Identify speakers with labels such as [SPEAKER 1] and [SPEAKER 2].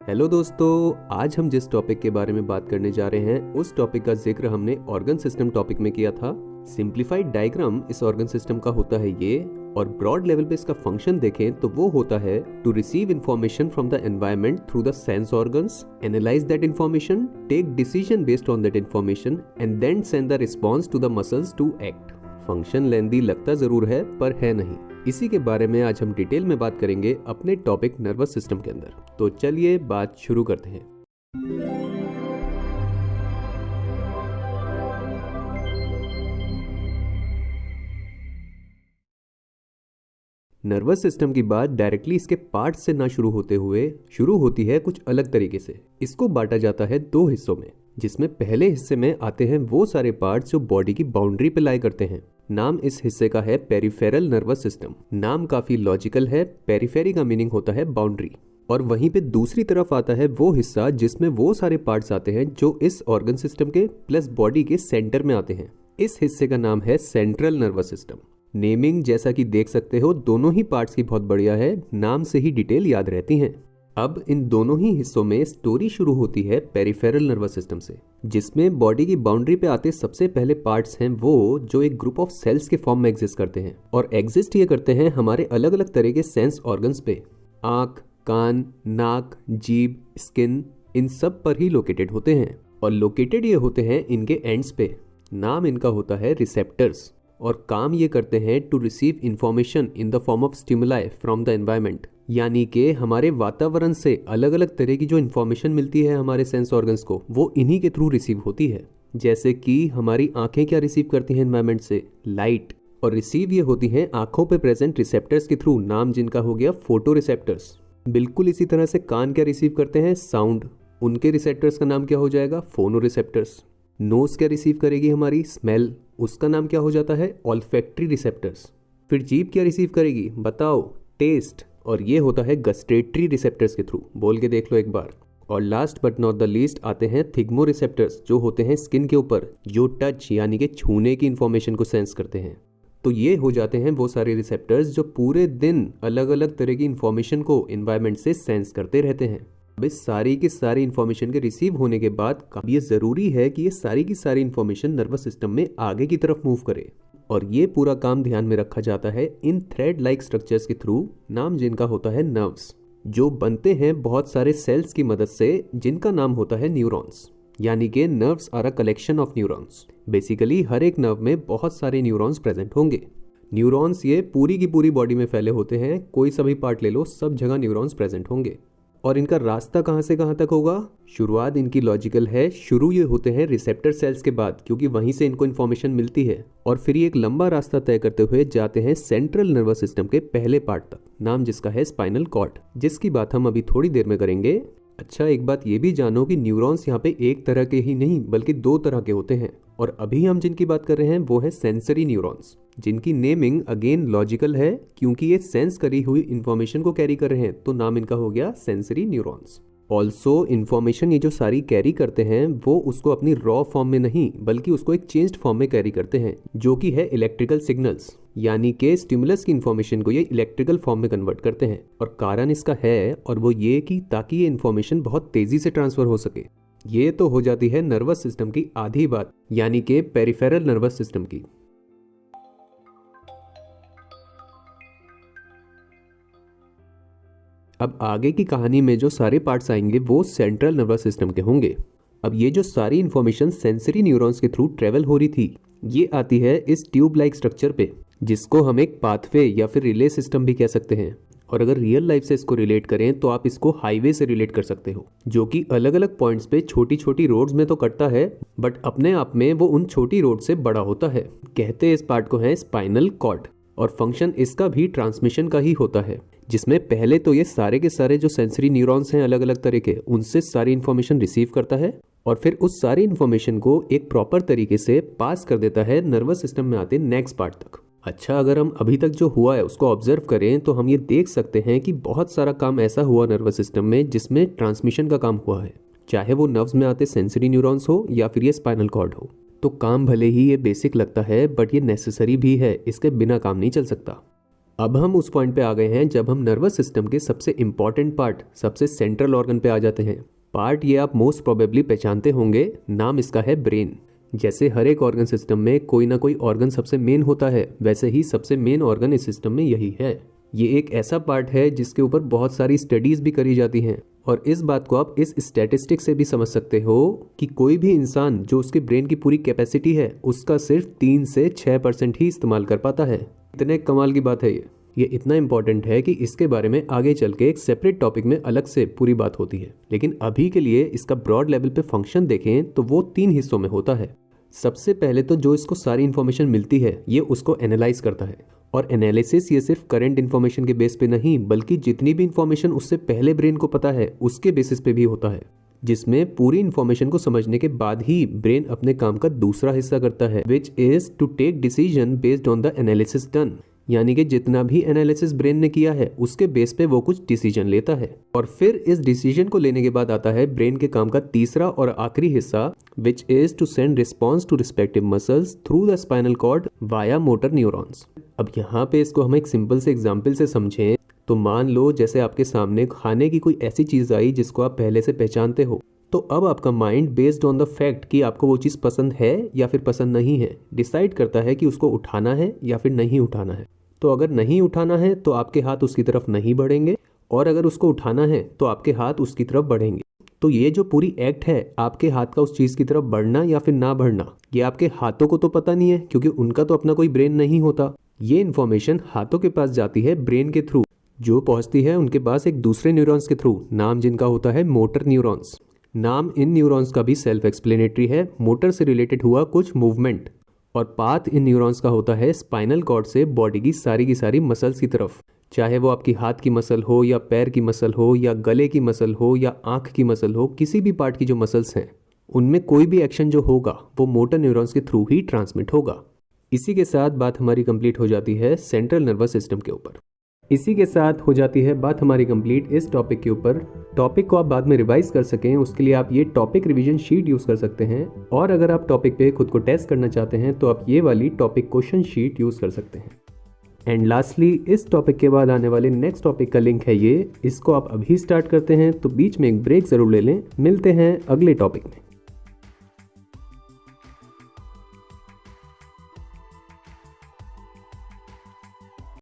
[SPEAKER 1] Hello दोस्तों, आज हम जिस टॉपिक के बारे में बात करने जा रहे हैं उस टॉपिक का जिक्र हमने ऑर्गन सिस्टम टॉपिक में किया था। सिंप्लीफाइड डायग्राम इस ऑर्गन सिस्टम का होता है ये, और ब्रॉड लेवल पे इसका फंक्शन देखें तो वो होता है to receive information from the environment through the sense organs, analyse that information, take decision based on that information and then send the response to the muscles to act. Function lengthy लगता जरूर है पर है नहीं। इसी के बारे में आज हम डिटेल में बात करेंगे अपने टॉपिक नर्वस सिस्टम के अंदर। तो चलिए बात शुरू करते हैं। नर्वस सिस्टम की बात डायरेक्टली इसके पार्ट्स से ना शुरू होते हुए शुरू होती है कुछ अलग तरीके से। इसको बांटा जाता है दो हिस्सों में, जिसमें पहले हिस्से में आते हैं वो सारे पार्ट्स जो बॉडी की बाउंड्री पे लाई करते हैं। नाम इस हिस्से का है पेरिफेरल नर्वस सिस्टम। नाम काफी लॉजिकल है, पेरिफेरी का मीनिंग होता है बाउंड्री। और वहीं पे दूसरी तरफ आता है वो हिस्सा जिसमें वो सारे पार्ट्स आते हैं जो इस ऑर्गन सिस्टम के प्लस बॉडी के सेंटर में आते हैं। इस हिस्से का नाम है सेंट्रल नर्वस सिस्टम। नेमिंग जैसा कि देख सकते हो दोनों ही पार्ट्स की बहुत बढ़िया है, नाम से ही डिटेल याद रहती हैं। अब इन दोनों ही हिस्सों में स्टोरी शुरू होती है पेरिफेरल नर्वस सिस्टम से, जिसमें बॉडी की बाउंड्री पे आते सबसे पहले पार्ट्स हैं वो जो एक ग्रुप ऑफ सेल्स के फॉर्म में एग्जिस्ट करते हैं, और एग्जिस्ट ये करते हैं हमारे अलग अलग तरह के सेंस ऑर्गन्स पे। आंख, कान, नाक, जीभ, स्किन, इन सब पर ही लोकेटेड होते हैं, और लोकेटेड ये होते हैं इनके एंड्स पे। नाम इनका होता है रिसेप्टर्स, और काम ये करते हैं to receive information in the form of stimuli from the environment. यानी कि हमारे वातावरण से अलग अलग तरह की जो इन्फॉर्मेशन मिलती है हमारे सेंस ऑर्गन्स को, वो इन्हीं के थ्रू रिसीव होती है। जैसे कि हमारी आंखें क्या रिसीव करती हैं एनवायरनमेंट से? लाइट। और रिसीव ये होती हैं आंखों पे प्रेजेंट रिसेप्टर्स के थ्रू, नाम जिनका हो गया फोटो रिसेप्टर्स। बिल्कुल इसी तरह से कान क्या रिसीव करते हैं? साउंड। उनके रिसेप्टर्स का नाम क्या हो जाएगा? फोनो रिसेप्टर्स। नोज क्या रिसीव करेगी? हमारी स्मेल। उसका नाम क्या हो जाता है? Olfactory receptors. फिर जीभ क्या रिसीव करेगी? बताओ? टेस्ट। और ये होता है गस्टेटरी रिसेप्टर्स के थ्रू। बोल के देख लो एक बार। और last but not the least आते हैं थिग्मो रिसेप्टर्स, जो होते हैं स्किन के ऊपर, जो टच यानी कि छूने की इंफॉर्मेशन को सेंस करते हैं। तो ये हो जाते हैं वो सारे रिसेप्टर्स जो पूरे दिन अलग अलग तरह की इंफॉर्मेशन को एनवायरनमेंट से सेंस करते रहते हैं। अब इस सारी की सारी इंफॉर्मेशन के रिसीव होने के बाद अब ये जरूरी है कि ये सारी की सारी इंफॉर्मेशन नर्वस सिस्टम में आगे की तरफ मूव करे, और ये पूरा काम ध्यान में रखा जाता है इन थ्रेड लाइक स्ट्रक्चर्स के थ्रू, नाम जिनका होता है नर्व्स, जो बनते हैं बहुत सारे सेल्स की मदद से, जिनका नाम होता है न्यूरॉन्स। यानी कि nerves are a collection of neurons. Basically हर एक नर्व में बहुत सारे न्यूरॉन्स प्रेजेंट होंगे। न्यूरॉन्स ये पूरी की पूरी बॉडी में फैले होते हैं, कोई सा भी पार्ट ले लो सब जगह न्यूरॉन्स प्रेजेंट होंगे। और इनका रास्ता कहाँ से कहाँ तक होगा? शुरुआत इनकी लॉजिकल है। शुरू ये होते हैं रिसेप्टर सेल्स के बाद, क्योंकि वहीं से इनको इन्फॉर्मेशन मिलती है, और फिर ये एक लंबा रास्ता तय करते हुए जाते हैं सेंट्रल नर्वस सिस्टम के पहले पार्ट तक, नाम जिसका है स्पाइनल कॉर्ड, जिसकी बात हम अभी थोड़ी देर में करेंगे। अच्छा, एक बात ये भी जानो कि न्यूरॉन्स यहाँ पे एक तरह के ही नहीं बल्कि दो तरह के होते हैं, और अभी हम जिनकी बात कर रहे हैं वो है सेंसरी न्यूरॉन्स, जिनकी नेमिंग अगेन लॉजिकल है, क्योंकि ये सेंस करी हुई इंफॉर्मेशन को कैरी कर रहे हैं, तो नाम इनका हो गया सेंसरी न्यूरॉन्स। ऑल्सो इन्फॉर्मेशन ये जो सारी कैरी करते हैं वो उसको अपनी रॉ फॉर्म में नहीं बल्कि उसको एक चेंज्ड फॉर्म में कैरी करते हैं, जो कि है इलेक्ट्रिकल सिग्नल्स। यानी कि स्टिमुलस की इन्फॉर्मेशन को ये इलेक्ट्रिकल फॉर्म में कन्वर्ट करते हैं, और कारण इसका है और वो ये कि ताकि ये इन्फॉर्मेशन बहुत तेजी से ट्रांसफर हो सके। ये तो हो जाती है नर्वस सिस्टम की आधी बात, यानी कि पेरिफेरल नर्वस सिस्टम की। अब आगे की कहानी में जो सारे पार्ट्स आएंगे वो सेंट्रल नर्वस सिस्टम के होंगे। अब ये जो सारी इंफॉर्मेशन सेंसरी न्यूरॉन्स के थ्रू ट्रेवल हो रही थी, ये आती है इस ट्यूब लाइक स्ट्रक्चर पे, जिसको हम एक पाथवे या फिर रिले सिस्टम भी कह सकते हैं। और अगर रियल लाइफ से इसको रिलेट करें तो आप इसको हाईवे से रिलेट कर सकते हो, जो कि अलग अलग पॉइंट्स पे छोटी छोटी रोड्स में तो कटता है, बट अपने आप में वो उन छोटी रोड से बड़ा होता है। कहते हैं इस पार्ट को है स्पाइनल कॉर्ड, और फंक्शन इसका भी ट्रांसमिशन का ही होता है, जिसमें पहले तो ये सारे के सारे जो सेंसरी न्यूरॉन्स हैं अलग अलग तरह के, उनसे सारी इन्फॉर्मेशन रिसीव करता है, और फिर उस सारी इन्फॉर्मेशन को एक प्रॉपर तरीके से पास कर देता है नर्वस सिस्टम में आते नेक्स्ट पार्ट तक। अच्छा, अगर हम अभी तक जो हुआ है उसको ऑब्जर्व करें तो हम ये देख सकते हैं कि बहुत सारा काम ऐसा हुआ नर्वस सिस्टम में जिसमें ट्रांसमिशन का काम हुआ है, चाहे वो नर्व्स में आते सेंसरी न्यूरॉन्स हो या फिर ये स्पाइनल कॉर्ड हो। तो काम भले ही ये बेसिक लगता है बट ये नेसेसरी भी है, इसके बिना काम नहीं चल सकता। अब हम उस पॉइंट पे आ गए हैं जब हम नर्वस सिस्टम के सबसे इंपॉर्टेंट पार्ट, सबसे सेंट्रल ऑर्गन पे आ जाते हैं। पार्ट ये आप मोस्ट प्रोबेबली पहचानते होंगे, नाम इसका है ब्रेन। जैसे हर एक ऑर्गन सिस्टम में कोई ना कोई ऑर्गन सबसे मेन होता है, वैसे ही सबसे मेन ऑर्गन इस सिस्टम में यही है। ये एक ऐसा पार्ट है जिसके ऊपर बहुत सारी स्टडीज भी करी जाती हैं, और इस बात को आप इस स्टैटिस्टिक से भी समझ सकते हो कि कोई भी इंसान जो उसके ब्रेन की पूरी कैपेसिटी है उसका सिर्फ 3 से 6% ही इस्तेमाल कर पाता है। इतने कमाल की बात है ये इतना इंपॉर्टेंट है कि इसके बारे में आगे चल के एक सेपरेट टॉपिक में अलग से पूरी बात होती है, लेकिन अभी के लिए इसका ब्रॉड लेवल पे फंक्शन देखें तो वो 3 हिस्सों में होता है। सबसे पहले तो जो इसको सारी इन्फॉर्मेशन मिलती है ये उसको एनालाइज करता है, और एनालिसिस ये सिर्फ करंट इन्फॉर्मेशन के बेस पे नहीं बल्कि जितनी भी इन्फॉर्मेशन उससे पहले ब्रेन को पता है उसके बेसिस पे भी होता है, जिसमें पूरी इन्फॉर्मेशन को समझने के बाद ही ब्रेन अपने काम का दूसरा हिस्सा करता है, which is to take decision based on the analysis done. यानी कि जितना भी एनालिसिस ब्रेन ने किया है उसके बेस पे वो कुछ डिसीजन लेता है, और फिर इस डिसीजन को लेने के बाद आता है ब्रेन के काम का तीसरा और आखिरी हिस्सा, which is to send response to respective muscles through the spinal cord via motor neurons. अब यहाँ पे इसको हम एक सिंपल से एग्जाम्पल से समझें तो मान लो जैसे आपके सामने खाने की कोई ऐसी चीज़ आई जिसको आप पहले से पहचानते हो, तो अब आपका mind based on the fact कि आपको वो चीज़ पसंद है या फिर पसंद नहीं है डिसाइड करता है कि उसको उठाना है या फिर नहीं उठाना है। तो अगर नहीं उठाना है तो आपके हाथ उसकी तरफ नहीं बढ़ेंगे, और अगर उसको उठाना है तो आपके हाथ उसकी तरफ बढ़ेंगे। तो ये जो पूरी एक्ट है आपके हाथ का उस चीज़ की तरफ बढ़ना या फिर ना बढ़ना, ये आपके हाथों को तो पता नहीं है क्योंकि उनका तो अपना कोई ब्रेन नहीं होता। ये इन्फॉर्मेशन हाथों के पास जाती है ब्रेन के थ्रू, जो पहुंचती है उनके पास एक दूसरे न्यूरॉन्स के थ्रू, नाम जिनका होता है मोटर न्यूरॉन्स। नाम इन न्यूरॉन्स का भी सेल्फ एक्सप्लेनेटरी है, मोटर से रिलेटेड हुआ कुछ मूवमेंट, और पाथ इन न्यूरॉन्स का होता है स्पाइनल कॉर्ड से बॉडी की सारी मसल्स की तरफ, चाहे वो आपकी हाथ की मसल हो या पैर की मसल हो या गले की मसल हो या आंख की मसल हो, किसी भी पार्ट की जो मसल्स हैं उनमें कोई भी एक्शन जो होगा वो मोटर न्यूरॉन्स के थ्रू ही ट्रांसमिट होगा। इसी के साथ बात हमारी कंप्लीट हो जाती है सेंट्रल नर्वस सिस्टम के ऊपर। इसी के साथ हो जाती है बात हमारी कंप्लीट इस टॉपिक के ऊपर। टॉपिक को आप बाद में रिवाइज कर सकें उसके लिए आप ये टॉपिक रिवीजन शीट यूज़ कर सकते हैं, और अगर आप टॉपिक पे खुद को टेस्ट करना चाहते हैं तो आप ये वाली टॉपिक क्वेश्चन शीट यूज़ कर सकते हैं। एंड लास्टली इस टॉपिक के बाद आने वाले नेक्स्ट टॉपिक का लिंक है ये, इसको आप अभी स्टार्ट करते हैं तो बीच में एक ब्रेक ज़रूर ले लें। मिलते हैं अगले टॉपिक में।